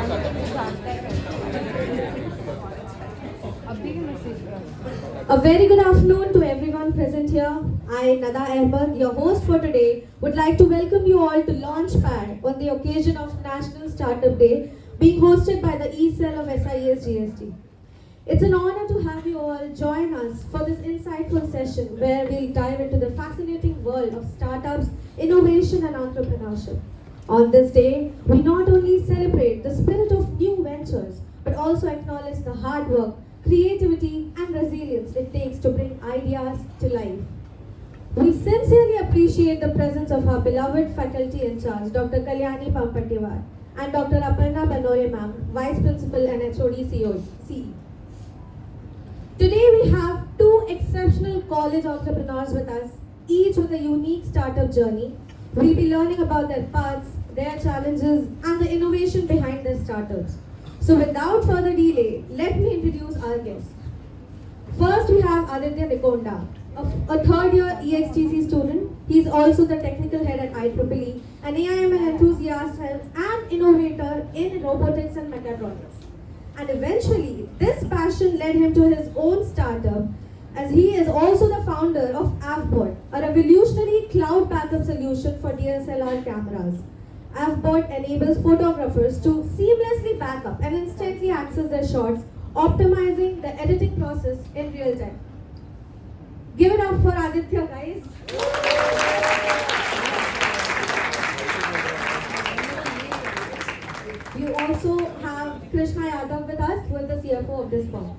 A very good afternoon to everyone present here. I, Nada Ahmed, your host for today, would like to welcome you all to Launchpad on the occasion of National Startup Day, being hosted by the E-Cell of SIES GST. It's an honor to have you all join us for this insightful session where we'll dive into the fascinating world of startups, innovation, and entrepreneurship. On this day, we not only celebrate the spirit of new ventures, but also acknowledge the hard work, creativity, and resilience it takes to bring ideas to life. We sincerely appreciate the presence of our beloved faculty in charge, Dr. Kalyani Pampatiwar, and Dr. Aparna Banore Ma'am, Vice Principal and HOD CE. Today we have two exceptional college entrepreneurs with us, each with a unique startup journey. We'll be learning about their paths, their challenges, and the innovation behind their startups. So without further delay, let me introduce our guests. First we have Aditya Nikonda, a third year EXTC student. He is also the technical head at IEEE, an AIML enthusiast and innovator in robotics and mechatronics. And eventually, this passion led him to his own startup, as he is also the founder of AVBot, a revolutionary cloud backup solution for DSLR cameras. AVBot enables photographers to seamlessly back up and instantly access their shots, optimizing the editing process in real time. Give it up for Aditya, guys. We also have Krishna Yadav with us, who is the CFO of this firm.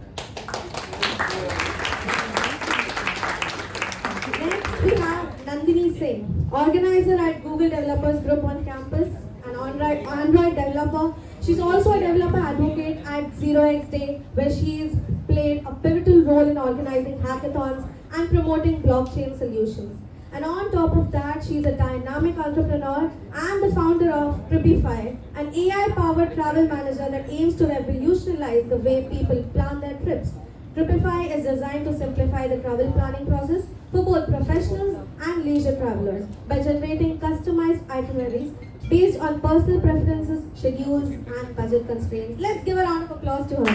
Next, we have Nandini Singh, organizer at Google Developers Group on campus, an Android developer. She's also a developer advocate at 0x Day, where she's played a pivotal role in organizing hackathons and promoting blockchain solutions. And on top of that, she's a dynamic entrepreneur and the founder of Tripify, an AI-powered travel manager that aims to revolutionize the way people plan their trips. Tripify is designed to simplify the travel planning process for both professionals and leisure travelers by generating customized itineraries based on personal preferences, schedules, and budget constraints. Let's give a round of applause to her.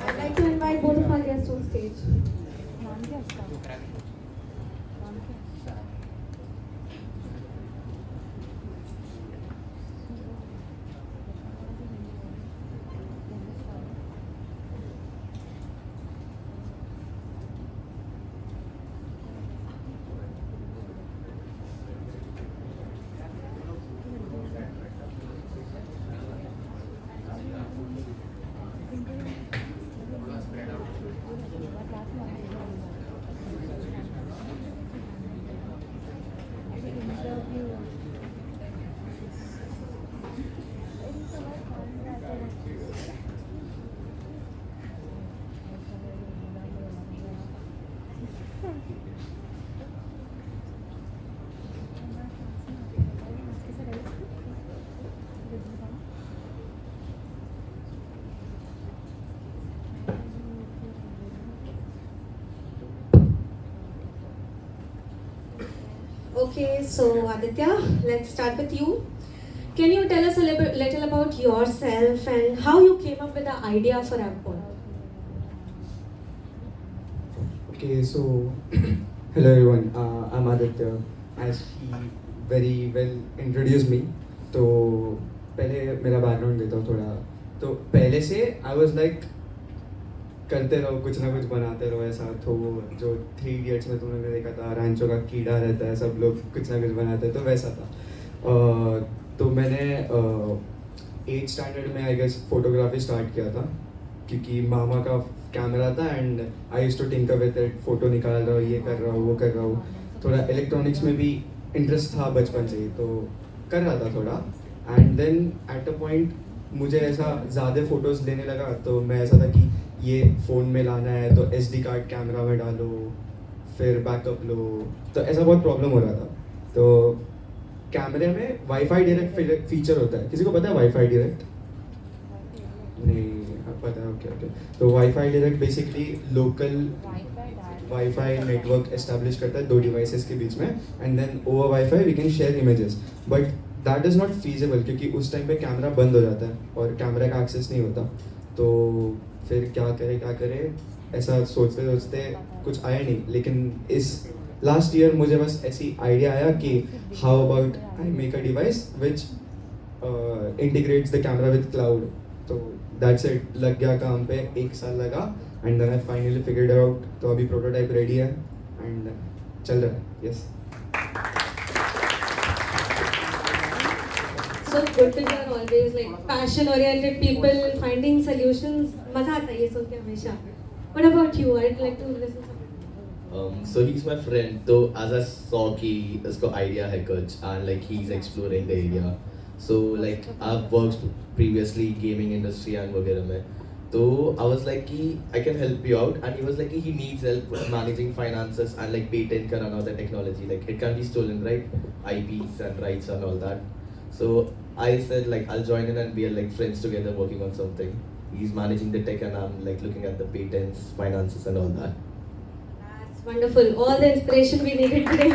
I'd like to invite both of our guests on stage. Okay, so Aditya, let's start with you. Can you tell us a little about yourself and how you came up with the idea for AVBot? Okay, so hello everyone, I'm Aditya. As he very well introduced me, तो पहले मेरा background देता हूँ थोड़ा. तो पहले से I was like करते रहो कुछ ना कुछ बनाते रहो ऐसा. तो जो 3 Idiots में तुमने देखा था रैंचो का कीड़ा रहता है, सब लोग कुछ ना कुछ बनाते हैं, तो वैसा था. तो मैंने 8th स्टैंडर्ड में आई गेस फोटोग्राफी स्टार्ट किया था, क्योंकि मामा का कैमरा था and I used to tinker with it. Photo निकाल रहा हूँ, ये कर रहा हूँ, वो कर रहा हूँ. थोड़ा इलेक्ट्रॉनिक्स में भी इंटरेस्ट था बचपन से ही, तो कर रहा था थोड़ा. And then at a point मुझे ऐसा ज़्यादा फ़ोटोज़ लेने लगा, तो मैं ऐसा था कि ये फ़ोन में लाना है तो SD कार्ड कैमरा में डालो, फिर बैकअप लो, तो ऐसा बहुत प्रॉब्लम हो रहा था. तो कैमरे में वाईफाई डायरेक्ट फीचर होता है. किसी को पता है वाईफाई डायरेक्ट? नहीं पता है. Okay okay. तो WiFi direct basically local WiFi network establish करता है 2 डिवाइसेस के बीच में, and then over WiFi we can share images. But that is not feasible, क्योंकि उस टाइम पे कैमरा बंद हो जाता है और कैमरा का एक्सेस नहीं होता। तो फिर क्या करे, ऐसा सोचते सोचते कुछ आया नहीं। लेकिन इस लास्ट ईयर मुझे बस ऐसी आइडिया आया कि how about I make a device which integrates the camera with cloud. तो दैट्स इट, लग गया काम पे, 1 साल लगा and then I finally figured out. तो अभी प्रोटोटाइप रेडी है एंड चल रहा है। Yes. So good to hear always like passion-oriented people finding solutions. मजा आता है ये सुन के हमेशा. What about you? I'd like to listen something. So he's my friend. So as I saw कि इसको idea है कुछ and like he's exploring the area. So like I've worked previously gaming industry and वगैरह में. So I was like कि I can help you out and he was like कि he needs help managing finances and like patent कराना the technology. Like it can be stolen, right? IPs and rights and all that. So I said like I'll join in and we are like friends together working on something. He's managing the tech and I'm like looking at the patents, finances and all that. That's wonderful. All the inspiration we needed today.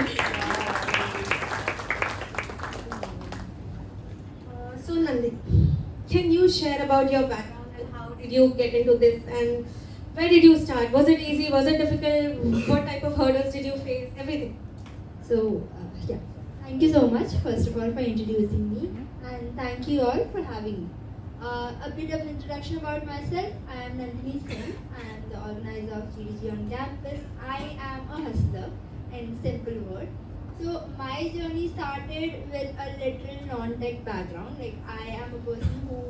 So Nandini, can you share about your background and how did you get into this and where did you start? Was it easy? Was it difficult? What type of hurdles did you face? Everything. So, yeah. Thank you so much, first of all, for introducing me, and thank you all for having me. A bit of introduction about myself. I am Nandini Singh. I am the organizer of GDG on campus. I am a hustler, in simple word. So, my journey started with a literal non-tech background. Like, I am a person who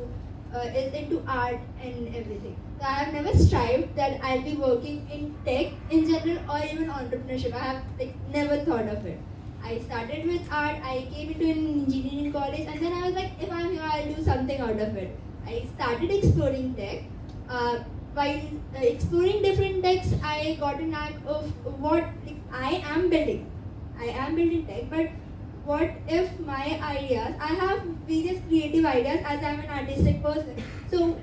is into art and everything. So, I have never strived that I'll be working in tech in general or even entrepreneurship. I have like never thought of it. I started with art, I came into an engineering college, and then I was like, if I'm here, I'll do something out of it. I started exploring tech. While exploring different techs, I got a knack of what like, I am building. I am building tech, but what if my ideas, I have various creative ideas as I'm an artistic person. So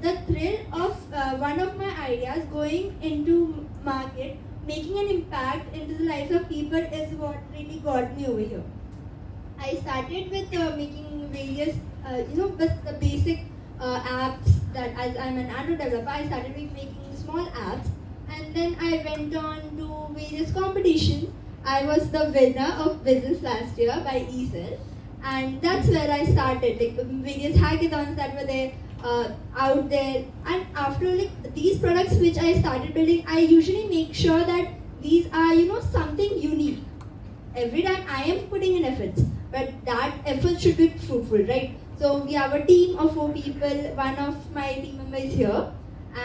the thrill of one of my ideas going into market, making an impact into the lives of people is what really got me over here. I started with making various, but the basic apps that as I'm an Android developer, I started with making small apps and then I went on to various competitions. I was the winner of business last year by ESL and that's where I started, like various hackathons that were there out there. And after like these products which I started building, I usually make sure that these are something unique. Every time I am putting in efforts, but that effort should be fruitful, right? So we have a team of 4 people. One of my team members is here,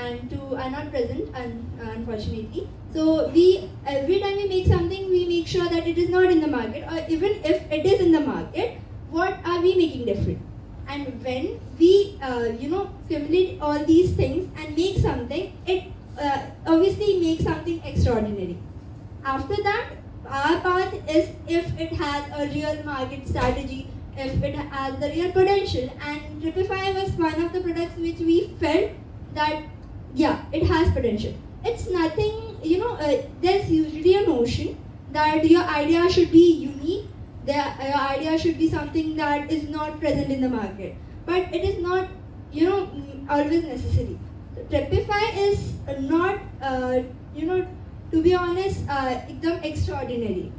and 2 are not present, unfortunately. So we every time we make something, we make sure that it is not in the market, or even if it is in the market, what are we making different? And when we simulate all these things and make something, it obviously makes something extraordinary. After that, our path is if it has a real market strategy, if it has the real potential, and Tripify was one of the products which we felt that yeah, it has potential. It's nothing, there's usually a notion that your idea should be unique, your idea should be something that is not present in the market. But it is not, always necessary. So, Tripify is not, to be honest, extraordinary.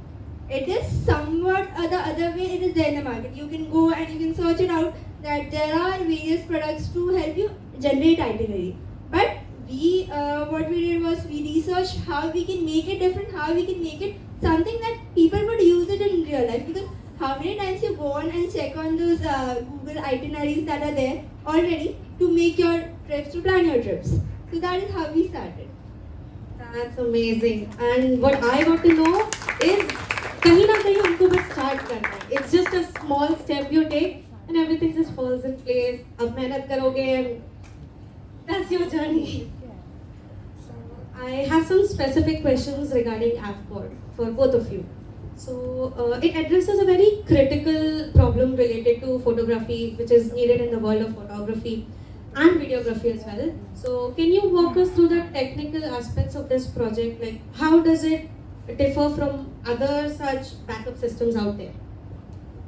It is somewhat the other way it is there in the market. You can go and you can search it out that there are various products to help you generate itinerary. But what we did was we researched how we can make it different, how we can make it something that people would use it in real life. Because how many times you go on and check on those Google itineraries that are there already to make your trips, to plan your trips. So that is how we started. That's amazing. And what I got to know is कहीं ना कहीं हमको बस start करना है. It's just a small step you take and everything just falls in place. अब मेहनत करोगे and that's your journey. So I have some specific questions regarding AppCode for both of you. So it addresses a very critical problem related to photography, which is needed in the world of photography and videography as well. So can you walk us through the technical aspects of this project? Like how does it differ from other such backup systems out there?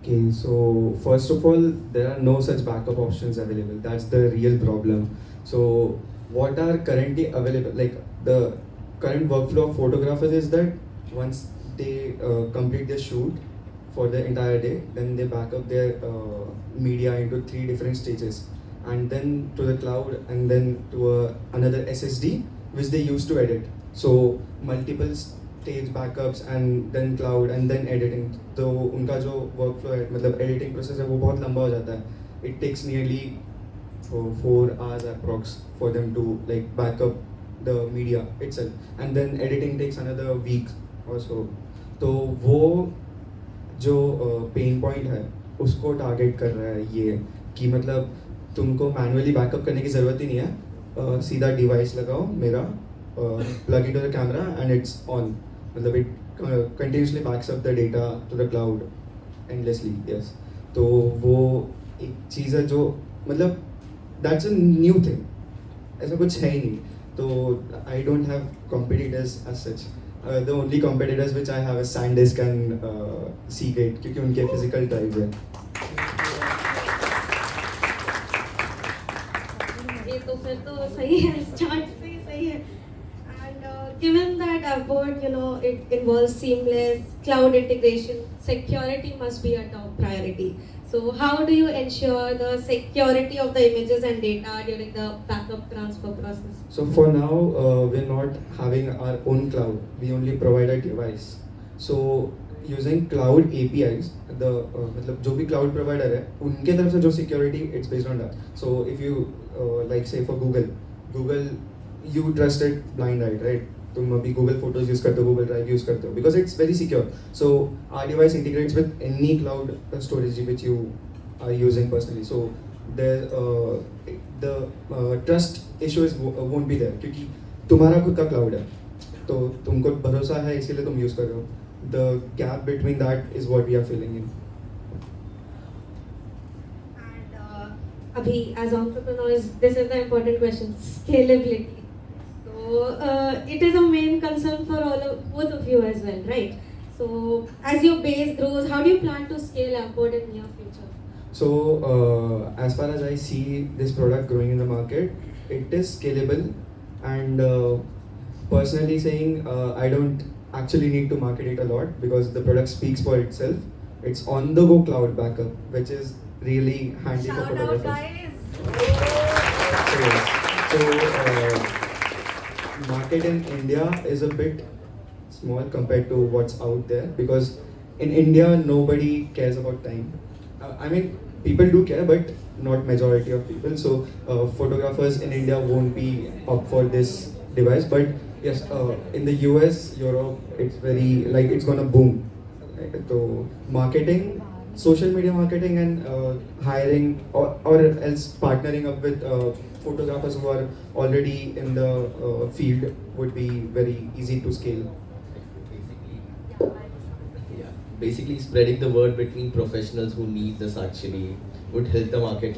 Okay, so first of all, there are no such backup options available. That's the real problem. So, what are currently available? Like the current workflow of photographers is that once they complete their shoot for the entire day, then they back up their media into three different stages, and then to the cloud, and then to another SSD, which they use to edit. So multiple stage backups and then cloud and then editing. तो उनका जो workflow है मतलब editing process है वो बहुत लंबा हो जाता है. It takes nearly 4 hours approx for them to like back up the media itself, and then editing takes another week or so. तो वो जो पेन पॉइंट है उसको टारगेट कर रहा है ये कि मतलब तुमको मैनुअली बैकअप करने की ज़रूरत ही नहीं है. सीधा डिवाइस लगाओ मेरा, plug into the camera and it's on. मतलब it continuously backs up the data to the cloud endlessly. Yes. तो वो एक चीज़ है जो मतलब that's a new thing. ऐसा कुछ है ही नहीं. तो I don't have competitors as such. The only competitors which I have is SanDisk and Seagate क्योंकि उनके physical drive है. ये तो फिर तो सही है, स्टार्ट से ही सही है. And given that Upwork, it involves seamless cloud integration, security must be a top priority. So how do you ensure the security of the images and data during the backup transfer process? So for now, we're not having our own cloud. We only provide a device. So using cloud APIs, the मतलब जो भी cloud provider है, उनके तरफ से जो security, it's based on that. So if you like say for Google, you trust it blind right? तुम अभी Google Photos use करते हो, Google Drive use करते हो because it's very secure. So our device integrates with any cloud storage which you are using personally. So the trust issue won't be there क्योंकि तुम्हारा खुद का cloud है, तो तुमको भरोसा है इसीलिए तुम use कर रहे हो. The gap between that is what we are filling in. And abhi, as entrepreneurs, this is the important question: scalability. So it is a main concern for both of you as well, right? So as your base grows, how do you plan to scale upward in near future? So as far as I see this product growing in the market, it is scalable, and personally saying I don't actually need to market it a lot because the product speaks for itself. It's on the go cloud backup, which is really handy for Shout out, photographers. guys! So market in India is a bit small compared to what's out there because in India nobody cares about time. I mean, people do care, but not majority of people. So photographers in India won't be up for this device. But yes, in the US, Europe, it's very like it's gonna boom. So marketing, social media marketing, and hiring or else partnering up with photographers who are already in the field would be very easy to scale. Basically spreading the word between professionals who need this actually would help the market.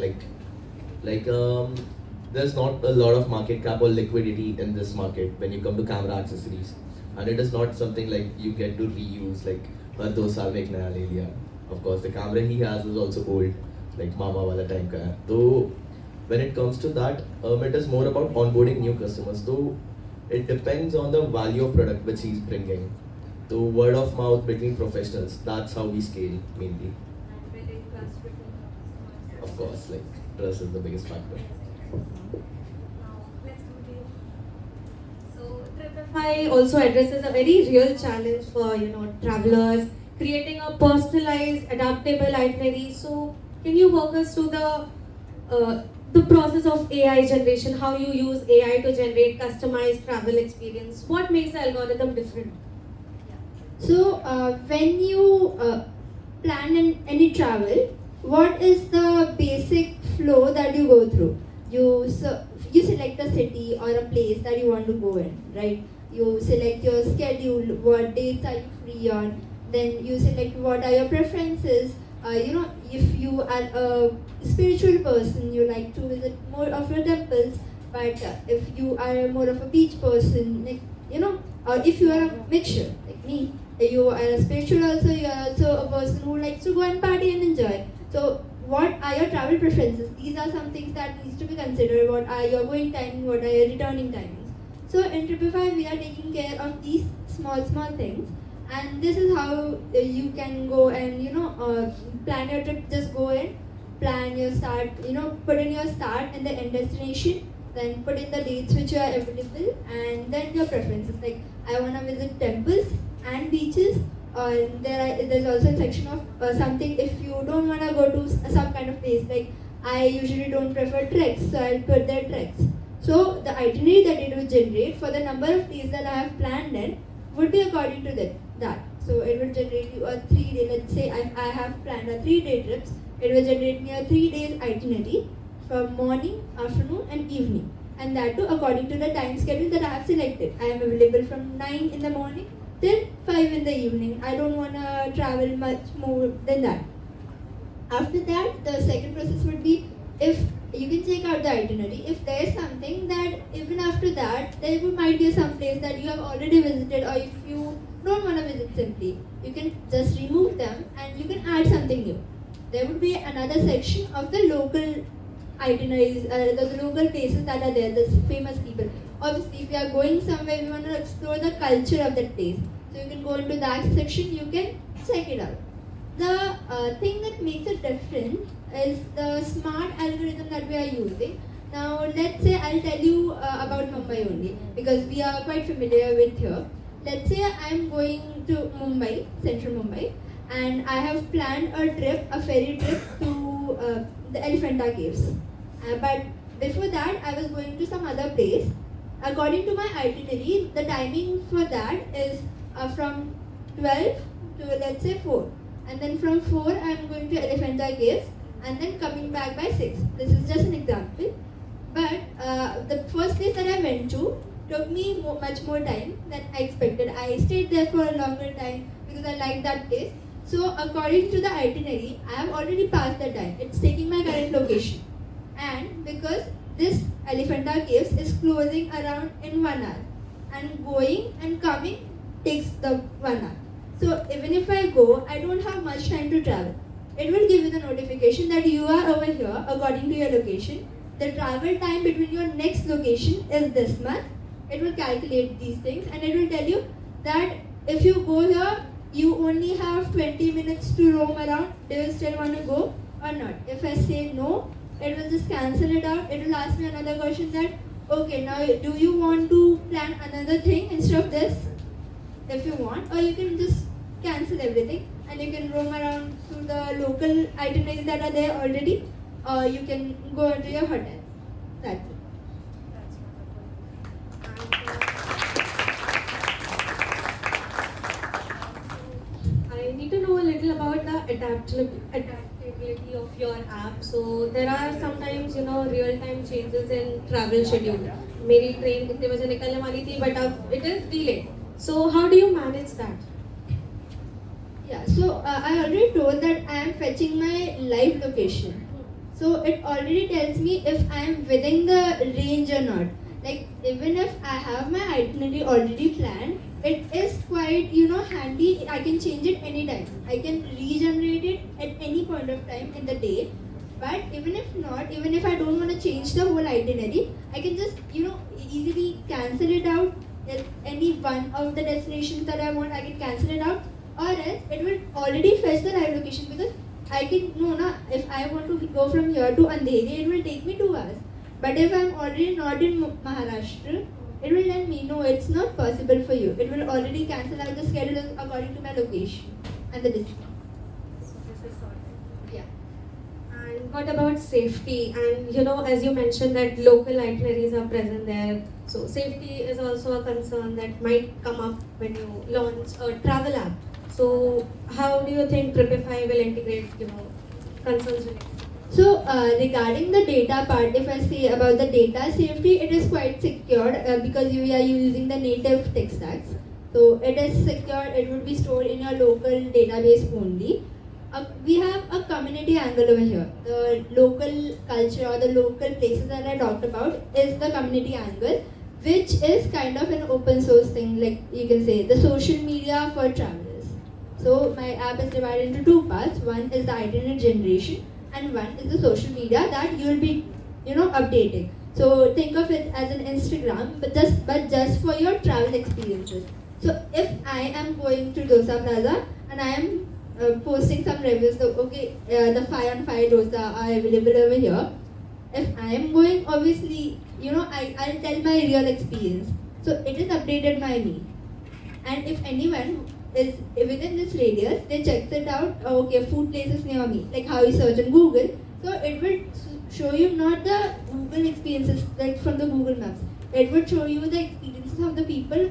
There's not a lot of market cap or liquidity in this market when you come to camera accessories, and it is not something like you get to reuse like हर 2 साल में एक नया ले लिया. Of course the camera he has is also old, like मामा वाला time का है. तो when it comes to that, it is more about onboarding new customers. So it depends on the value of product which he's bringing. So word of mouth between professionals, that's how we scale mainly. And building trust between customers. Of course, like trust is the biggest factor. Now let's go to you. So Tripify also addresses a very real challenge for travelers, creating a personalized, adaptable itinerary. So can you walk us through the process of AI generation? How you use AI to generate customized travel experience? What makes the algorithm different? So, when you plan any travel, what is the basic flow that you go through? You select a city or a place that you want to go in, right? You select your schedule, what dates are you free on, then you select what are your preferences. If you are a spiritual person, you like to visit more of your temples, but if you are more of a beach person, or if you are a mixture like me, you are a spiritual also, you are also a person who likes to go and party and enjoy. So what are your travel preferences? These are some things that needs to be considered. What are your going timing? What are your returning timings? So in Tripify, we are taking care of these small things, and this is how you can go and plan your trip. Just go in, plan your start. Put in your start and the end destination. Then put in the dates which are available, and then your preferences. Like I wanna visit temples and beaches. There's also a section of something if you don't wanna go to some kind of place. Like I usually don't prefer treks, so I'll put there treks. So the itinerary that it will generate for the number of days that I have planned in would be according to that. So it will generate you a 3-day. Let's say I have planned a 3-day trips. It will generate me a 3 days itinerary from morning, afternoon, and evening, and that too according to the time schedule that I have selected. I am available from 9 in the morning till 5 in the evening. I don't wanna travel much more than that. After that, the second process would be if you can check out the itinerary. If there is something that even after that there might be some place that you have already visited, or if you don't want to visit simply, you can just remove them and you can add something new. There would be another section of the local itineraries, the local places that are there, the famous people. Obviously, if you are going somewhere, we want to explore the culture of that place. So you can go into that section, you can check it out. The thing that makes it different is the smart algorithm that we are using. Now, let's say I'll tell you about Mumbai only because we are quite familiar with here. Let's say I'm going to Mumbai, central Mumbai, and I have planned a ferry trip to the Elephanta Caves. But before that, I was going to some other place. According to my itinerary, the timing for that is from 12 to let's say 4. And then from 4, I'm going to Elephanta Caves and then coming back by 6. This is just an example. But the first place that I went to took me much more time than I expected. I stayed there for a longer time because I liked that place. So according to the itinerary, I have already passed the time. It's taking my current location. And because this Elephanta Caves is closing around in 1 hour, and going and coming takes the 1 hour. So even if I go, I don't have much time to travel. It will give you the notification that you are over here according to your location. The travel time between your next location is this much. It will calculate these things and it will tell you that if you go here, you only have 20 minutes to roam around. Do you still want to go or not? If I say no, it will just cancel it out. It will ask me another question that, okay, now do you want to plan another thing instead of this? If you want, or you can just cancel everything and you can roam around through the local itineraries that are there already, or you can go into your hotel. That's it. I need to know a little about the adaptability of your app. So there are sometimes real-time changes in travel schedule. मेरी train कितने बजे निकलने वाली थी, but अब it is delayed. So how do you manage that? Yeah, so I already told that I am fetching my live location. So it already tells me if I am within the range or not. Like even if I have my itinerary already planned, it is quite handy. I can change it anytime. I can regenerate it at any point of time in the day. But even if not, even if I don't want to change the whole itinerary, I can just easily cancel it out. At any one of the destinations that I want, I can cancel it out, or else it will already fetch the live location because I can if I want to go from here to Andheri, it will take me 2 hours. But if I'm already not in Maharashtra, it will let me know it's not possible for you. It will already cancel out the schedule according to my location and the distance. So this is sorted. Yeah. And what about safety? And as you mentioned that local itineraries are present there. So safety is also a concern that might come up when you launch a travel app. So how do you think Tripify will integrate concerns related? So regarding the data part, if I say about the data safety, it is quite secured because you are using the native tech stacks. So it is secured, it will be stored in your local database only. We have a community angle over here. The local culture or the local places that I talked about is the community angle, which is kind of an open source thing, like you can say the social media for travel. So my app is divided into two parts. One is the itinerary generation, and one is the social media that you will be, updating. So think of it as an Instagram, but just for your travel experiences. So if I am going to Dosa Plaza and I am posting some reviews, so okay, the 5 on 5 dosa are available over here. If I am going, obviously, I'll tell my real experience. So it is updated by me. And if anyone is within this radius, they checks it out. Okay, food places near me, like how you search on Google. So it will show you not the Google experiences like from the Google Maps. It would show you the experiences of the people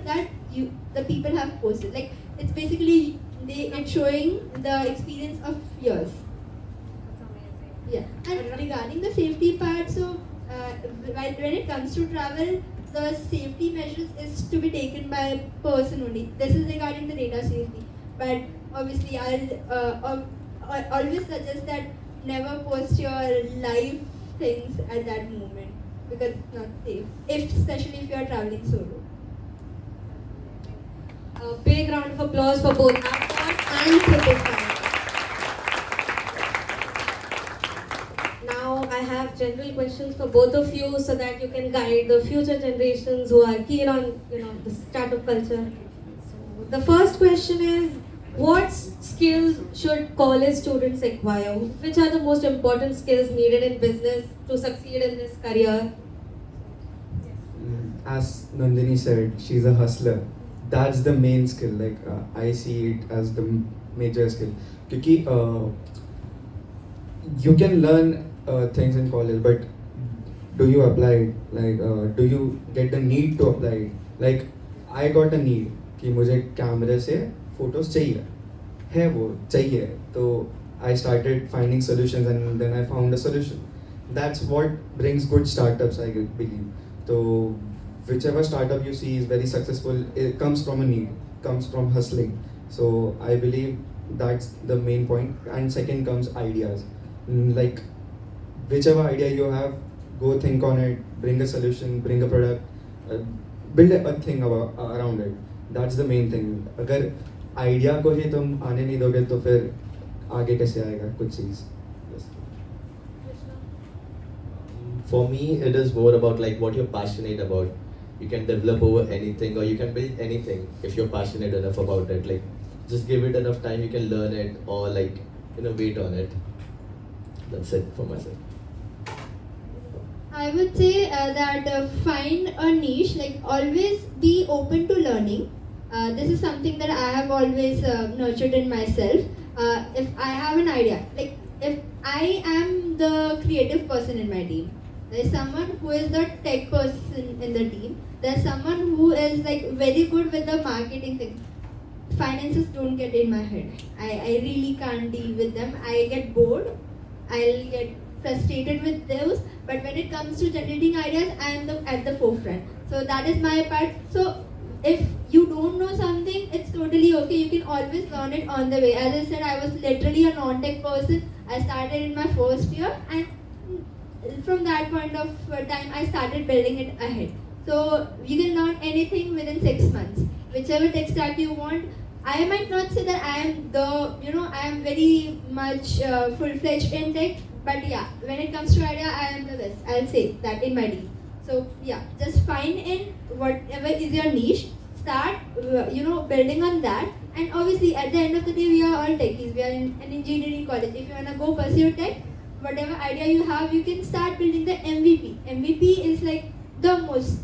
have posted. Like it's basically it's showing the experience of yours. Yeah, and regarding the safety part, so when it comes to travel, the safety measures is to be taken by a person only. This is regarding the data safety. But obviously, I always suggest that never post your live things at that moment because it's not safe, especially if you are traveling solo. A big round of applause for both Afghan and Kritika. Now I have general questions for both of you so that you can guide the future generations who are keen on the startup culture. So the first question is, what skills should college students acquire? Which are the most important skills needed in business to succeed in this career? As Nandini said, she's a hustler. That's the main skill. Like I see it as the major skill. Because you can learn things in college, but do you apply it? Like do you get the need to apply it? Like I got a need कि मुझे कैमरे से photos चाहिए है वो चाहिए तो I started finding solutions and then I found a solution. That's what brings good startups, I believe. So whichever startup you see is very successful, it comes from a need, comes from hustling. So I believe that's the main point. And second comes ideas. Like whichever idea you have, go think on it, bring a solution, bring a product, build a thing around it. That's the main thing. अगर idea को ही तुम आने नहीं दोगे तो फिर आगे कैसे आएगा कुछ चीज़? For me, it is more about like what you're passionate about. You can develop over anything or you can build anything if you're passionate enough about it. Like just give it enough time, you can learn it or like wait on it. That's it for myself. I would say that find a niche, like always be open to learning. This is something that I have always nurtured in myself. If I have an idea, like if I am the creative person in my team, there's someone who is the tech person in the team, there's someone who is like very good with the marketing thing. Finances don't get in my head. I really can't deal with them. I get bored. I'll get frustrated with those, but when it comes to generating ideas, I am at the forefront. So that is my part. So if you don't know something, it's totally okay. You can always learn it on the way. As I said, I was literally a non-tech person. I started in my first year, and from that point of time, I started building it ahead. So you can learn anything within 6 months. Whichever tech stack you want, I might not say that I am I am very much full-fledged in tech, but yeah, when it comes to idea, I am the best. I'll say that in my team. So yeah, just find in whatever is your niche, start, building on that. And obviously, at the end of the day, we are all techies. We are in an engineering college. If you wanna go pursue tech, whatever idea you have, you can start building the MVP. MVP is like the most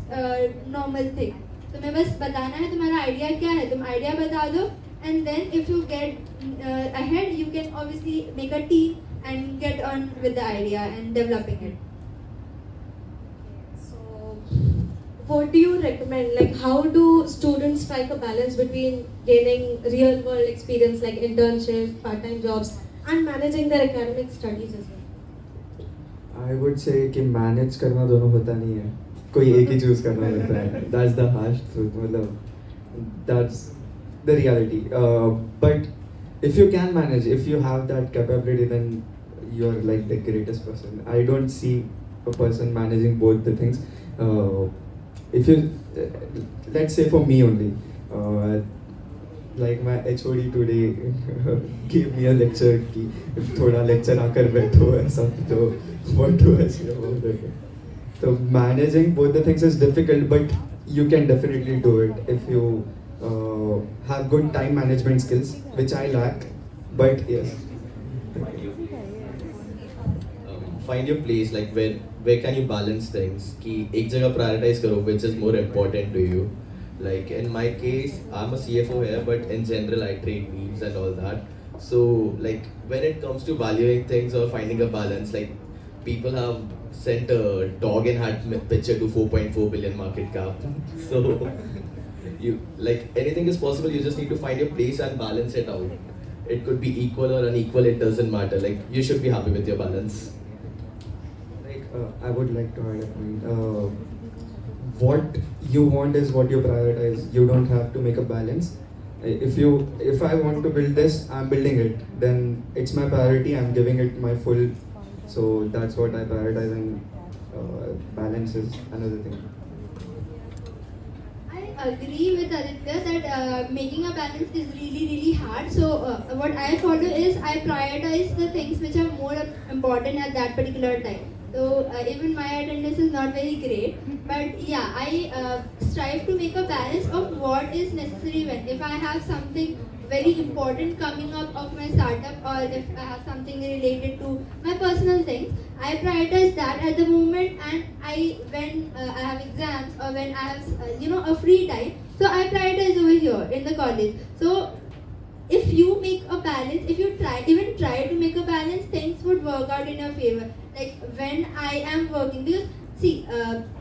normal thing. तुम्हें बस बताना है तुम्हारा idea क्या है, तुम idea बता दो, and then if you get ahead, you can obviously make a team and get on with the idea and developing it. So, what do you recommend? Like, how do students strike a balance between gaining real world experience like internships, part-time jobs, and managing their academic studies as well? I would say कि manage करना दोनों होता नहीं है, कोई एक ही choose करना होता है. That's the harsh truth. मतलब that's the reality. But if you can manage, if you have that capability, then you're like the greatest person. I don't see a person managing both the things. If you, let's say for me only, like my HOD today gave me a lecture कि थोड़ा lecture आकर बैठो ऐसा तो what do I say about it? So managing both the things is difficult, but you can definitely do it if you have good time management skills, which I lack. But yes. Find your place, like where can you balance things कि एक जगह prioritize करो which is more important to you. Like in my case, I'm a CFO here, but in general I trade memes and all that. So like when it comes to valuing things or finding a balance, like people have sent a dog in hat picture to 4.4 billion market cap. So you like anything is possible. You just need to find your place and balance it out. It could be equal or unequal. It doesn't matter. Like you should be happy with your balance. I would like to add a point. What you want is what you prioritize. You don't have to make a balance. If I want to build this, I'm building it. Then it's my priority. I'm giving it my full. So that's what I prioritize, and balance is another thing. I agree with Aditya that making a balance is really hard. So what I follow is I prioritize the things which are more important at that particular time. So even my attendance is not very great, but yeah, I strive to make a balance of what is necessary when. If I have something very important coming up of my startup, or if I have something related to my personal things, I prioritize that at the moment. And when I have exams, or when I have a free time, so I prioritize over here in the college. So if you make a balance, if you try to make a balance, things would work out in your favor. Like when I am working, because see,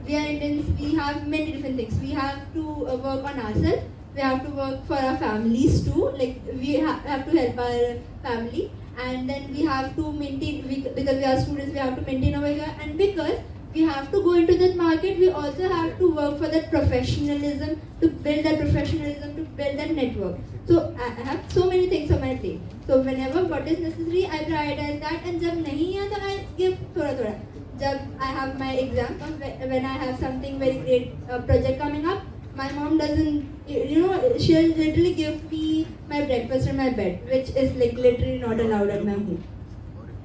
we are Indians, we have many different things. We have to work on ourselves. We have to work for our families too. Like we have to help our family, and then we have to maintain. Because we are students, we have to maintain over here, and because we have to go into that market, we also have to work for that professionalism, to build that professionalism, to build that network. So I have so many things on my plate. So whenever what is necessary, I prioritize that, and जब नहीं है तो I give थोड़ा. जब I have my exam, or when I have something very great project coming up, my mom doesn't, she'll literally give me my breakfast in my bed, which is like literally not allowed at my home.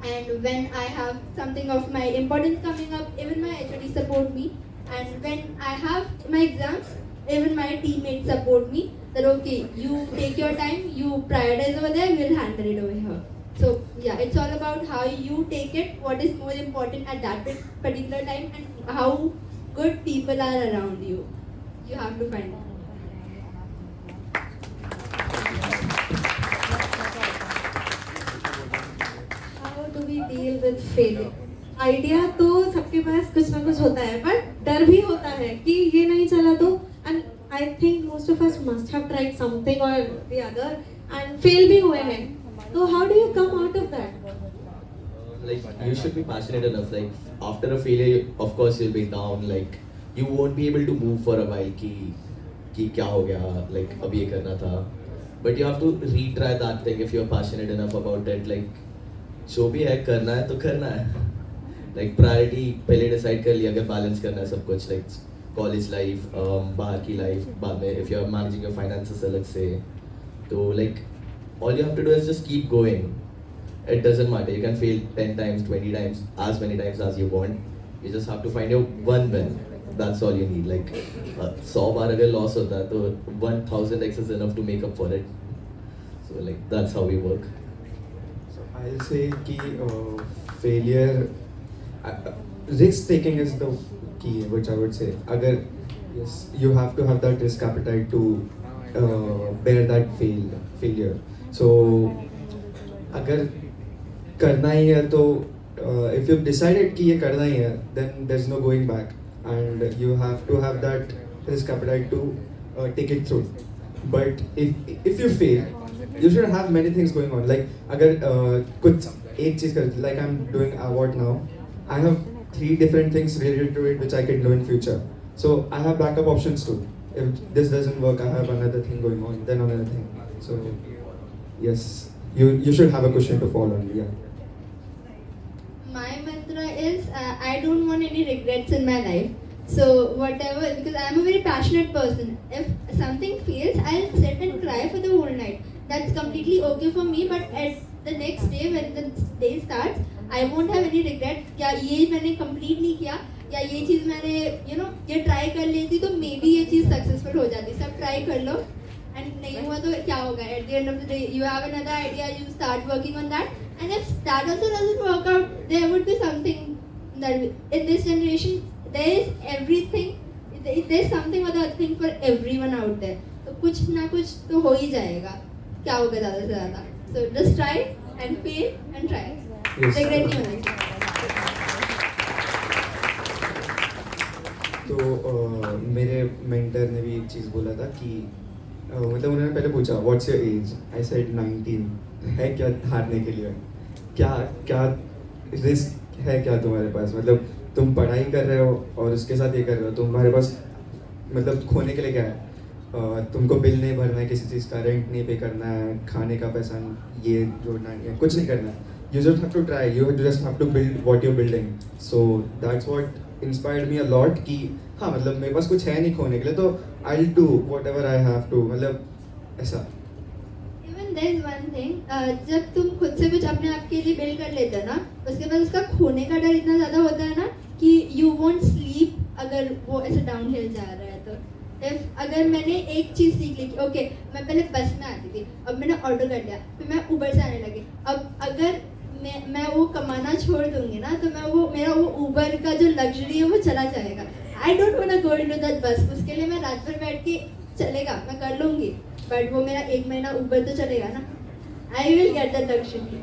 And when I have something of my importance coming up, even my HOD support me. And when I have my exams, even my teammates support me. That okay, you take your time, you prioritize over there, we'll handle it over here. So yeah, it's all about how you take it, what is more important at that particular time, and how good people are around you. You have to find it. How do we deal with failure? Idea तो सबके पास कुछ ना कुछ होता है, but डर भी होता है कि ये नहीं चला तो. And I think most of us must have tried something और द अदर एंड फेल भी हुए हैं. तो how do you come out of that? Like you should be passionate enough. Like after a failure, of course you'll be down. Like you won't be able to move for a while. कि क्या हो गया? Like अब ये करना था. But you have to retry that thing if you're passionate enough about it. Like जो भी है करना है तो करना है. Like priority पहले decide कर लिया अगर balance करना है सब कुछ. Like college life, बाहर की life, बाद में if you're managing your finances अलग से. तो like all you have to do is just keep going. It doesn't matter. You can fail 10 times, 20 times, as many times as you want. You just have to find your one win. That's all you need. Like 100 बार अगर loss होता है तो 1000x is enough to make up for it. So like that's how we work. So I'll say कि failure, risk taking is the key, which I would say. अगर yes, you have to have that risk appetite to bear that failure. So अगर करना ही है तो if you've decided कि ये करना ही है, then there's no going back, and you have to have that risk appetite to take it through. But if you fail, you should have many things going on. Like अगर कुछ एक चीज कर, like I'm doing what now, I have 3 different things related to it which I can do in future. So I have backup options too. If this doesn't work, I have another thing going on, then another thing. So yes, you should have a cushion to fall on. Yeah. My mantra is I don't want any regrets in my life. So whatever, because I'm a very passionate person. If something fails, I'll sit and cry for the whole night. That's completely okay for me. But at the next day, when the day starts, I won't have any regret. क्या ये मैंने complete नहीं किया, या ये चीज़ मैंने ये try कर लेती तो maybe ये चीज़ successful हो जाती. सब try कर लो, and नहीं हुआ तो क्या होगा? At the end of the day, you have another idea, you start working on that, and if that also doesn't work out, there would be something that in this generation there is everything. There's something or the other thing for everyone out there. तो कुछ ना कुछ तो हो ही जाएगा. क्या होगा ज़्यादा से ज़्यादा? So just try and fail and try. Yes. Regret नहीं होना चाहिए. तो मेरे मेंटर ने भी एक चीज़ बोला था कि मतलब उन्होंने पहले पूछा what's your age. I said 19. है क्या हारने के लिए? क्या क्या रिस्क है क्या तुम्हारे पास? मतलब तुम पढ़ाई कर रहे हो और उसके साथ ये कर रहे हो, तुम्हारे पास मतलब खोने के लिए क्या है? तुमको बिल नहीं भरना है किसी चीज़ का, रेंट नहीं पे करना है, खाने का पैसा ये जोड़ना है, कुछ नहीं करना है. You just have to try. You just have to build what you're building. So that's what inspired me a lot. कि हाँ मतलब मेरे पास कुछ है नहीं खोने के लिए, तो I'll do whatever I have to. मतलब ऐसा. Even there is one thing, जब तुम खुद से कुछ अपने आप के लिए बिल्ड कर लेते हो ना, उसके बाद उसका खोने का डर इतना ज़्यादा होता है ना कि you won't sleep अगर वो ऐसे डाउनहिल जा रहा है तो. अगर मैंने एक चीज़ सीख ली कि ओके मैं पहले बस में आती थी, अब मैंने ऑर्डर कर लिया, फिर मैं उबर से आने लगी. अब अगर मैं वो कमाना छोड़ दूंगी ना, तो मेरा वो उबर का जो लग्जरी है वो चला जाएगा. I don't want to go into that बस. उसके लिए मैं रात भर बैठ के चलेगा मैं कर लूँगी, बट वो मेरा 1 महीना उबर तो चलेगा ना. I will get that luxury.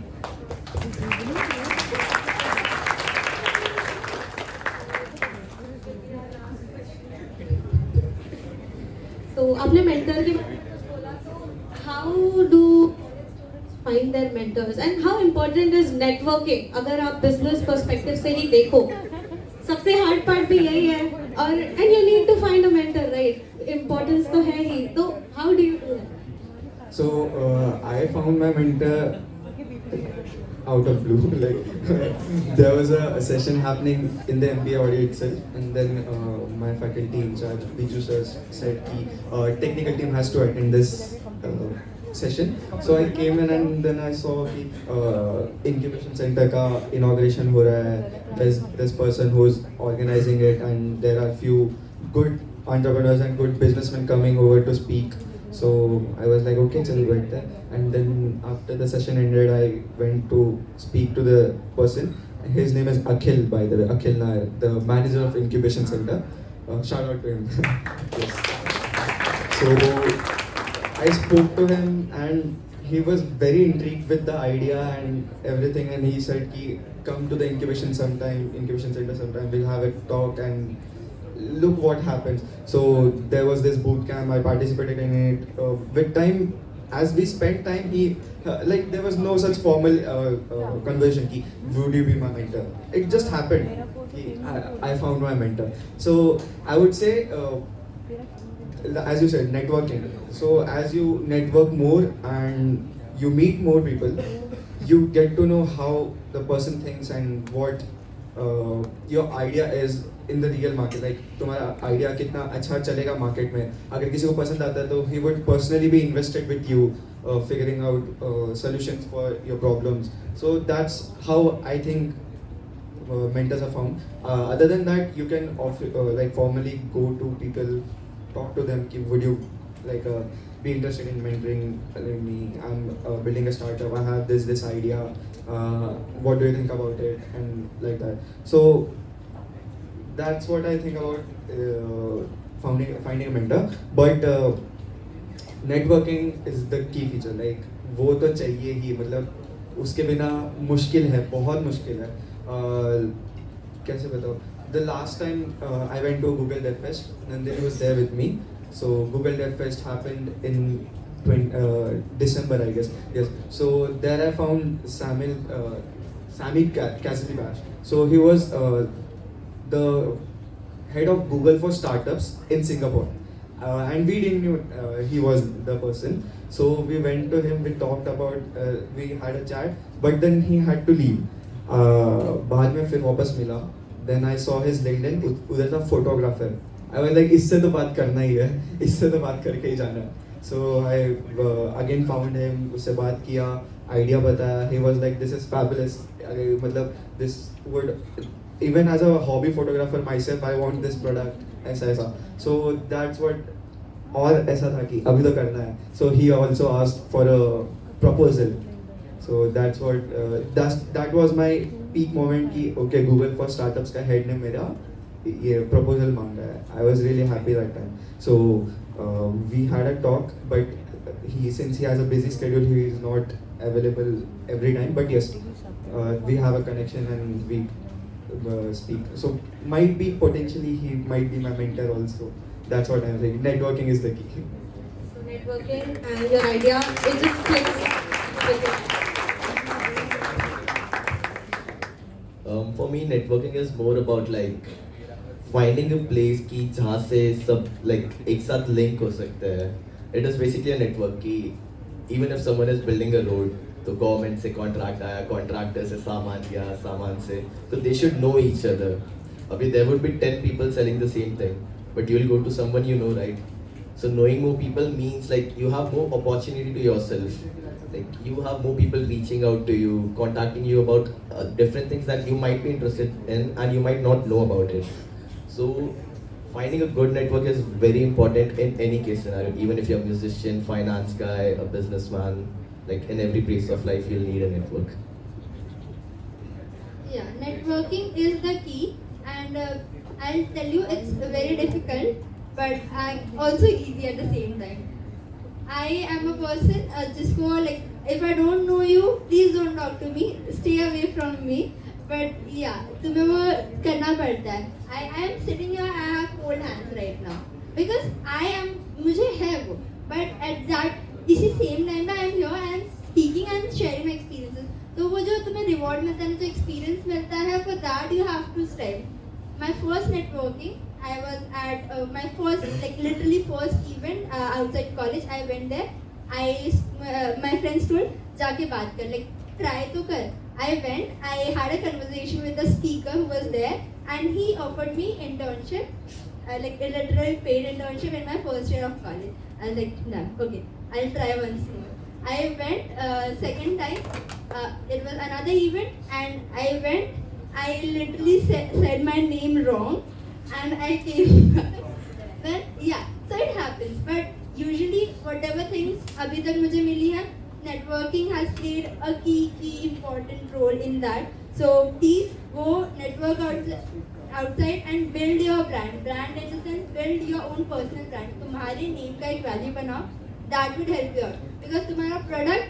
तो आपने मेंटर के बारे में कुछ बोला, तो how do find their mentors and how important is networking? अगर आप बिजनेस पर्सपेक्टिव से ही देखो, सबसे हार्ड पार्ट भी यही है. और and you need to find a mentor, right? Importance तो है ही. तो how do you do that? So I found my mentor out of blue. Like there was a session happening in the MBA audio itself, and then my faculty in charge, Biju sir, said कि technical team has to attend this session. So I came in and then I saw कि incubation center का inauguration हो रहा है. There's this person who's organizing it, and there are few good entrepreneurs and good businessmen coming over to speak. So I was like, okay, chalo बैठते हैं. And then after the session ended, I went to speak to the person. His name is Akhil, by the way, Akhil Nair, the manager of Incubation Center. Shout out to him. Yes. So I spoke to him, and he was very intrigued with the idea and everything. And he said, "Ki come to the incubation center sometime. We'll have a talk and look what happens." So there was this boot camp. I participated in it. With time, as we spent time, he like there was no such formal conversation. Ki would you be my mentor? It just happened. I found my mentor. So I would say, as you said, networking. So as you network more and you meet more people, you get to know how the person thinks and what your idea is in the real market. Like तुम्हारा idea कितना अच्छा चलेगा market में. अगर किसी को पसंद आता है तो he would personally be invested with you, figuring out solutions for your problems. So that's how I think mentors are found. Other than that, you can like formally go to people, talk to them. Ki, would you like be interested in mentoring me? I'm building a startup. I have this idea. What do you think about it? And like that. So that's what I think about finding a mentor. But networking is the key feature. Like वो तो चाहिए ही. मतलब उसके बिना मुश्किल है, बहुत मुश्किल है. कैसे बताओ? The last time I went to Google Dev Fest, Nandini was there with me. So Google Dev Fest happened in December, I guess. Yes. So there I found Sami Cassidy-Bash. So he was the head of Google for startups in Singapore. And we didn't know he was the person. So we went to him, we talked about, we had a chat, but then he had to leave. बाद में फिर वापस मिला, then I saw his LinkedIn, उधर था photographer. I was like, इससे तो बात करना ही है, इससे तो बात करके ही जाना है. So I again found him, उससे बात किया, idea बताया. He was like, this is fabulous. मतलब this would, even as a hobby photographer myself, I want this product. ऐसा. So that's what. और ऐसा था कि अभी तो करना है. So he also asked for a proposal. So that's what that was my peak moment कि okay, Google for Startups का head ने मेरा ये proposal मांगा है. I was really happy that time. So we had a talk, but since he has a busy schedule, he is not available every time. But yes, we have a connection and we speak. So might be potentially he might be my mentor also. That's what I'm saying. Networking is the key. So networking and your idea, it just clicks. For me, networking is more about like finding a place कि जहाँ से सब like एक साथ link हो सकते हैं. It is basically a network कि even if someone is building a road, तो government से contract आया, contractor से सामान लिया, सामान से, तो they should know each other. अभी there would be 10 people selling the same thing, but you will go to someone you know, right? So knowing more people means like you have more opportunity to yourself. Like you have more people reaching out to you, contacting you about different things that you might be interested in and you might not know about it. So finding a good network is very important in any case scenario. Even if you're a musician, finance guy, a businessman, like in every place of life you'll need a network. Yeah, networking is the key, and I'll tell you it's very difficult, but also easy at the same time. I am a person just for like if I don't know you, please don't talk to me, stay away from me. But yeah, तुम्हें वो करना पड़ता है. I am sitting here, I have cold hands right now because I am मुझे है वो. But at that इसी same time में I am here and speaking and sharing my experiences. तो वो जो तुम्हें reward मिलता है ना, जो experience मिलता है, for that you have to strive. My first networking, I was at my first, like literally first event outside college. I went there. My friends told, जाके बात कर, like try तो कर. I went. I had a conversation with the speaker who was there, and he offered me internship, like a literal paid internship in my first year of college. I was like, no, okay, I'll try once more. I went second time. It was another event, and I went. I literally said my name wrong, and I came back. But yeah, so it happens. But usually, whatever things अभी तक मुझे मिली है, networking has played a key important role in that. So please go network outside and build your brand. Brand in the sense, build your own personal brand. तुम्हारे name का एक value बनाओ. That would help you out. Because तुम्हारा product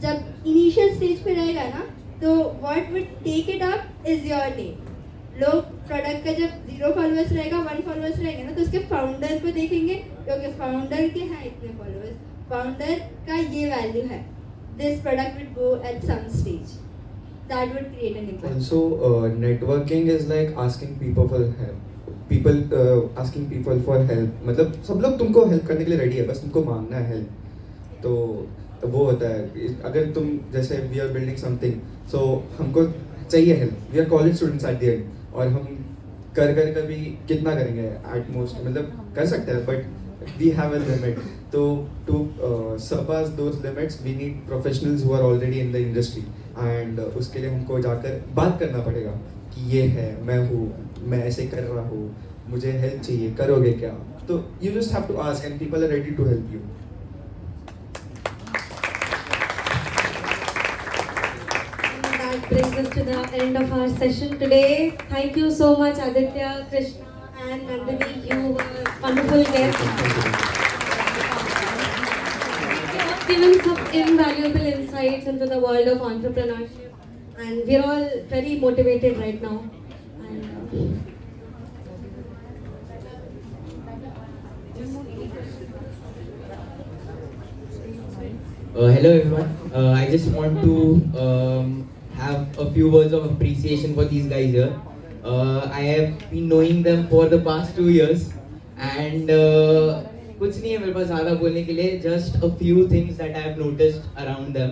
जब initial stage पे रहेगा ना, तो what would take it up is your name. लोग प्रोडक्ट का जब 0 फॉलोअर्स रहेगा, 1 फॉलोअर्स रहेंगे ना, तो उसके फाउंडर को देखेंगे, क्योंकि फाउंडर के हैं इतने फॉलोअर्स, फाउंडर का ये वैल्यू है, this product will go at some stage, that would create an impact. Also, networking is like asking people for help. Asking people for help. मतलब सब लोग तुमको हेल्प करने के लिए रेडी है, बस तुमको मांगना है हेल्प. तो वो होता है. अगर तुम जैसे we are building something, so हमको चाहिए help. We are college students at the end, और हम कर भी कितना करेंगे एट मोस्ट, मतलब कर सकते हैं, but we have a limit. तो to surpass those limits we need professionals who are already in the industry, and उसके लिए हमको जाकर बात करना पड़ेगा कि ये है, मैं हूँ, मैं ऐसे कर रहा हूँ, मुझे हेल्प चाहिए, करोगे क्या? तो you just have to ask and people are ready to help you. That brings us to the end of our session today. Thank you so much, Aditya, Krishna, and Nandini. You were wonderful guests. You have given some invaluable insights into the world of entrepreneurship, and we're all very motivated right now. And, Hello everyone. I just want to have a few words of appreciation for these guys here. I have been knowing them for the past 2 years, and कुछ नहीं है मेरे पास ज़्यादा बोलने के लिए. Just a few things that I have noticed around them.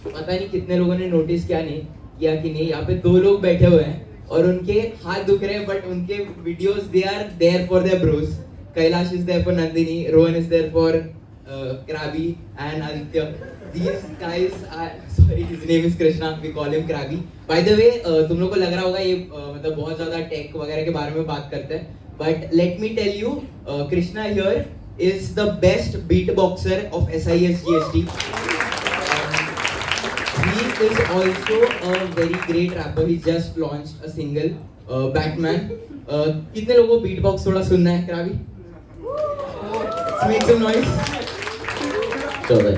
पता नहीं कितने लोगों ने नोटिस किया नहीं, किया कि नहीं. यहाँ पे दो लोग बैठे हुए हैं और उनके हाथ दुख रहे हैं, बट उनके videos they are there for their bros. Kailash is there for Nandini, Rohan is there for Krabi and Aditya. These guys are, sorry, his name is Krishna, we call him Krabi. By the way, तुम लोग को लग रहा होगा ये मतलब बहुत ज़्यादा टेक वगैरह के बारे में बात करते हैं, but let me tell you, Krishna here is the best beatboxer of SIS GST. He is also a very great rapper. He just launched a single, Batman. कितने लोगों को beatbox थोड़ा सुनना है, Krabi? Let's make some noise. चलो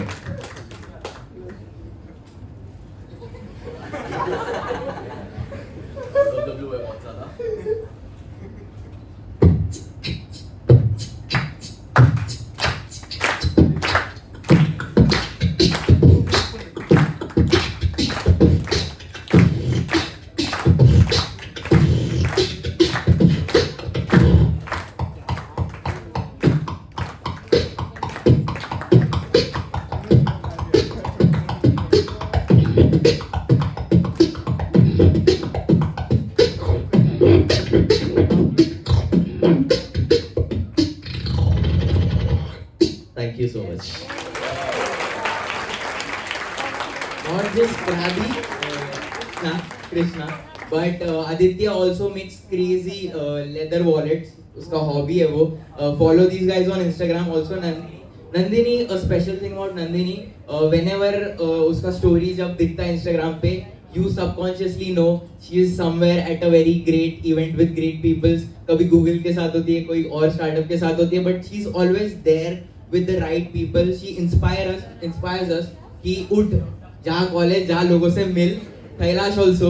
Thank you so much. Not just Krabi, Krishna, but Aditya also makes crazy leather wallets. उसका hobby है वो. Follow these guys on Instagram. Also Nandini, a special thing about Nandini, whenever उसका story जब दिखता है Instagram पे, you subconsciously know she is somewhere at a very great event with great people. कभी Google के साथ होती है, कोई और startup के साथ होती है, but she's always there with the right people. She inspires us कि उठ, जा कॉलेज, जा लोगों से मिल. Kailash also.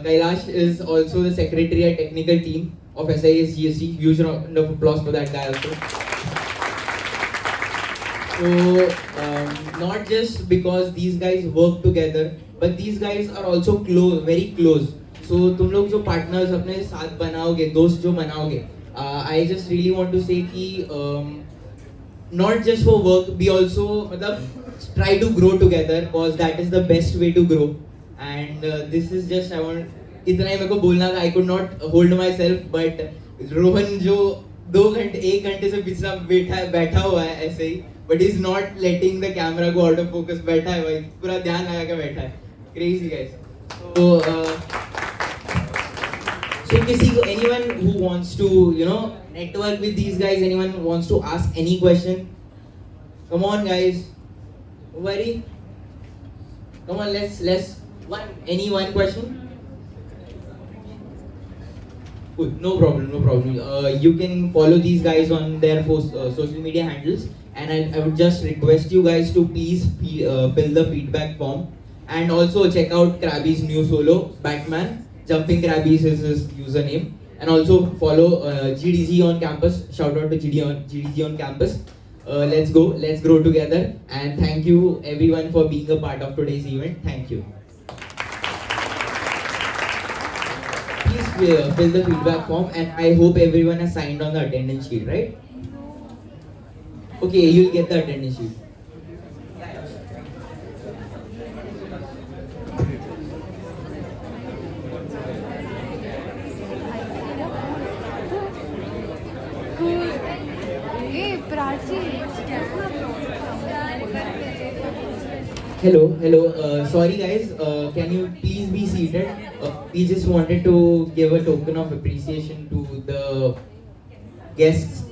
Kailash is also the secretary at technical team of SIS GST. Huge round of applause for that guy also. So not just because these guys work together, but these guys are also close, very close. So तुम लोग जो partners अपने साथ बनाओगे, दोस्त जो बनाओगे, I just really want to say कि not just for work, we also मतलब try to grow together, because that is the best way to grow. And this is just I want इतना ही मेरे को बोलना था. I could not hold myself, but Rohan जो 1 घंटे से पिछला बैठा हुआ है ऐसे ही, but he's not letting the camera go out of focus. बैठा है भाई, पूरा ध्यान लगा के बैठा है. Crazy guys. So किसी को, anyone who wants to network with these guys, anyone who wants to ask any question, come on guys, don't worry, come on, let's one question. Cool, no problem. You can follow these guys on their social media handles, and I would just request you guys to please fill the feedback form, and also check out Krabi's new solo, Batman. Jumping Krabbies is his username, and also follow GDG on campus. Shout out to GDG on campus. Let's grow together, and thank you everyone for being a part of today's event. Thank you. Please fill the feedback form, and I hope everyone has signed on the attendance sheet, right? Okay, you'll get the attendance sheet. Hello. Sorry guys, can you please be seated? We just wanted to give a token of appreciation to the guests.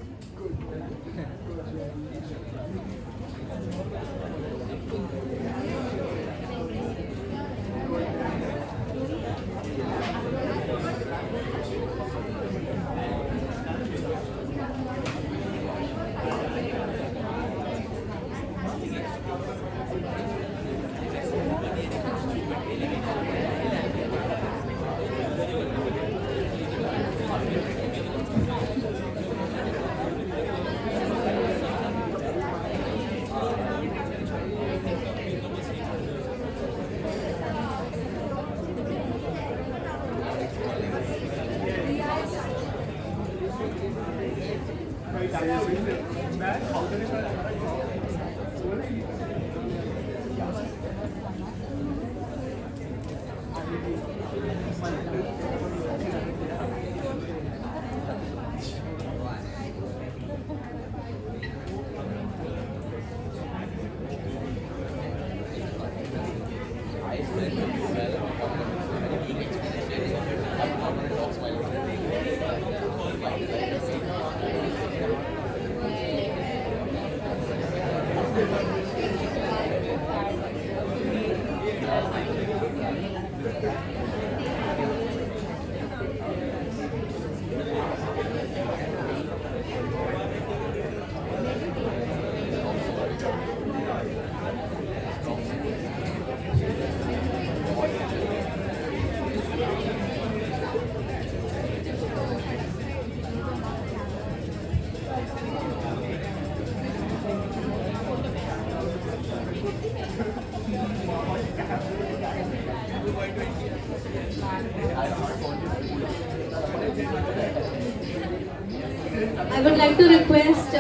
I would like to request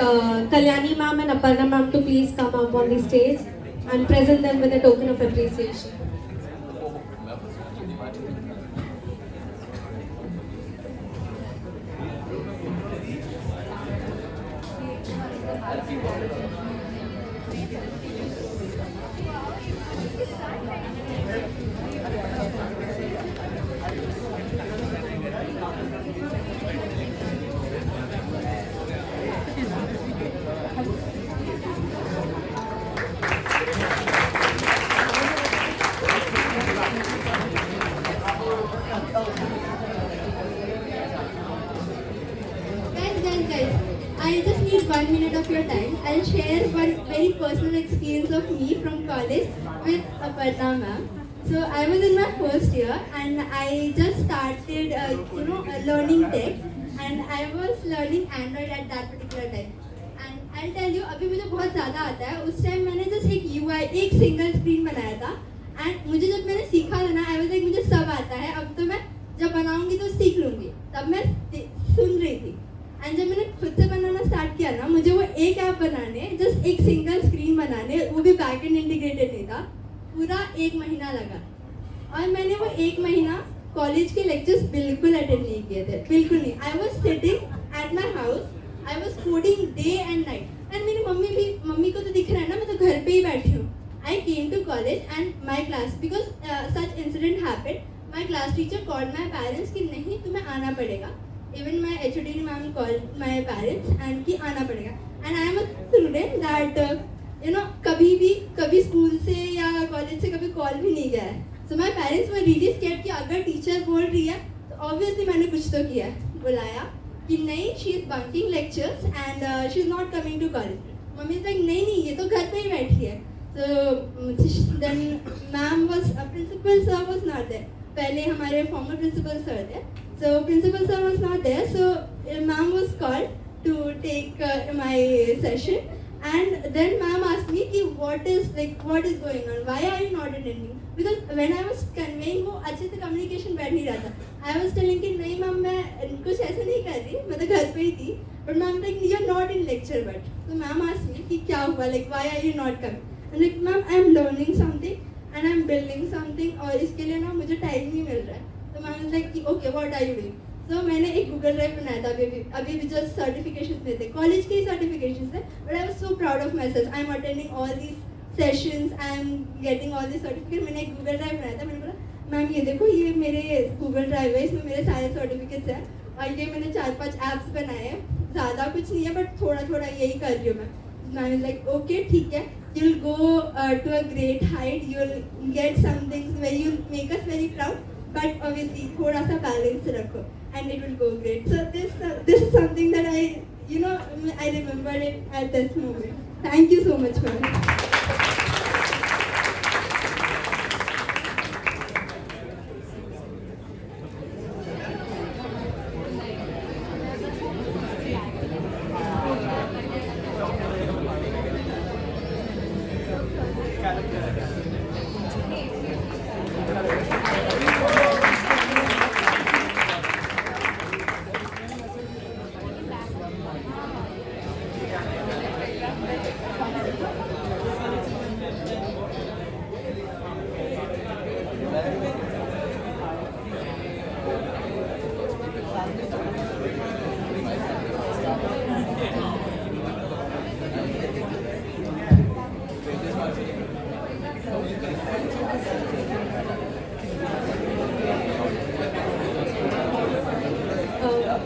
Kalyani ma'am and Aparna ma'am to please come up on the stage and present them with a token of appreciation. Guys, I just need 1 minute of your time. I'll share one very personal experience of me from college with Aparna ma'am. So I was in my first year and I just started, learning tech, and I was learning Android at that particular time. And I'll tell you, अभी मुझे बहुत ज़्यादा आता है. उस time मैंने just एक UI, एक सिंगल स्क्रीन बनाया था. And मुझे जब मैंने सीखा था ना, I was like मुझे सब आता है. अब तो मैं जब बनाऊंगी तो सीख लूंगी. तब मैं सुन रही थी. एंड जब मैंने खुद से बनाना स्टार्ट किया ना, मुझे वो एक ऐप बनाने, जस्ट एक सिंगल स्क्रीन बनाने, वो भी बैक एंड इंटीग्रेटेड नहीं था, पूरा 1 महीना लगा. और मैंने वो 1 महीना कॉलेज के लेक्चर्स बिल्कुल अटेंड नहीं किए थे, बिल्कुल नहीं. I was sitting at my house, I was coding day and night. And मेरी मम्मी को तो दिख रहा है ना, मैं तो घर पे ही बैठी हूँ. I came to college and my class, because such incident happened, my class teacher called my parents कि नहीं तुम्हें आना पड़ेगा. Even my HOD ma'am called my parents and कि आना पड़ेगा. And I am a student that कभी school से या कॉलेज से कभी कॉल भी नहीं गया है. So my parents were really scared कि अगर टीचर बोल रही है तो obviously मैंने कुछ तो किया है. बुलाया कि नहीं, she is bunking lectures and she is not coming to college. Mummy like नहीं ये तो घर पे ही बैठी है. So then ma'am was, principal sir was not there. पहले हमारे former principal sir थे. So principal sir was not there, so ma'am was called to take my session, and then ma'am asked me कि what is going on, why are you not attending? Because when I was conveying वो अच्छे से communication बैठ नहीं रहा था. I was telling कि नहीं ma'am मैं कुछ ऐसा नहीं कर रही, मैं तो घर पे ही थी. But ma'am like you're not in lecture but. So ma'am asked me कि क्या हुआ, like why are you not coming? I'm like ma'am I'm learning something and I'm building something और इसके लिए ना मुझे टाइम नहीं मिल रहा है. तो मैम वाज लाइक कि okay what are you doing. So मैंने एक गूगल ड्राइव बनाया था, अभी भी जस्ट सर्टिफिकेशंस में थे, कॉलेज के ही सर्टिफिकेशंस थे. But I was so proud of my self. I am attending all these sessions, I am getting all these certificate. मैंने एक गूगल ड्राइव बनाया था. मैंने बोला मैम ये देखो ये मेरे गूगल ड्राइव है, इसमें मेरे सारे सर्टिफिकेट्स हैं और ये मैंने 4-5 ऐप्स बनाए हैं. ज़्यादा कुछ नहीं है बट थोड़ा थोड़ा यही कर रही हूँ मैं. मैम इज लाइक ओके ठीक है, you'll go to a great height, you'll get some things where you'll make us very proud, but obviously thoda sa balance rakho and it will go great. So this is something that I remember it at this moment. Thank you so much, ma'am.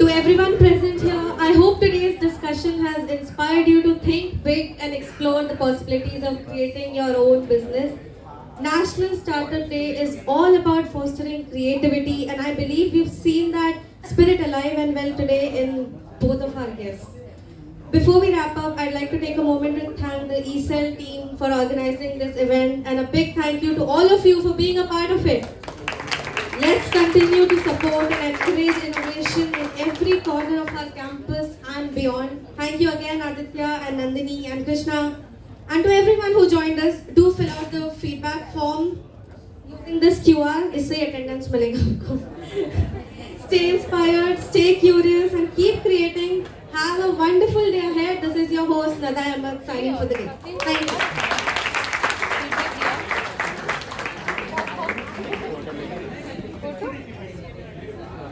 To everyone present here, I hope today's discussion has inspired you to think big and explore the possibilities of creating your own business. National Startup Day is all about fostering creativity, and I believe we've seen that spirit alive and well today in both of our guests. Before we wrap up, I'd like to take a moment to thank the eCell team for organizing this event, and a big thank you to all of you for being a part of it. Let's continue to support and encourage innovation in every corner of our campus and beyond. Thank you again, Aditya and Nandini and Krishna. And to everyone who joined us, do fill out the feedback form using this QR. इससे attendance मिलेगा आपको. Stay inspired, stay curious, and keep creating. Have a wonderful day ahead. This is your host Nada Ahmed signing for the day. Thank you.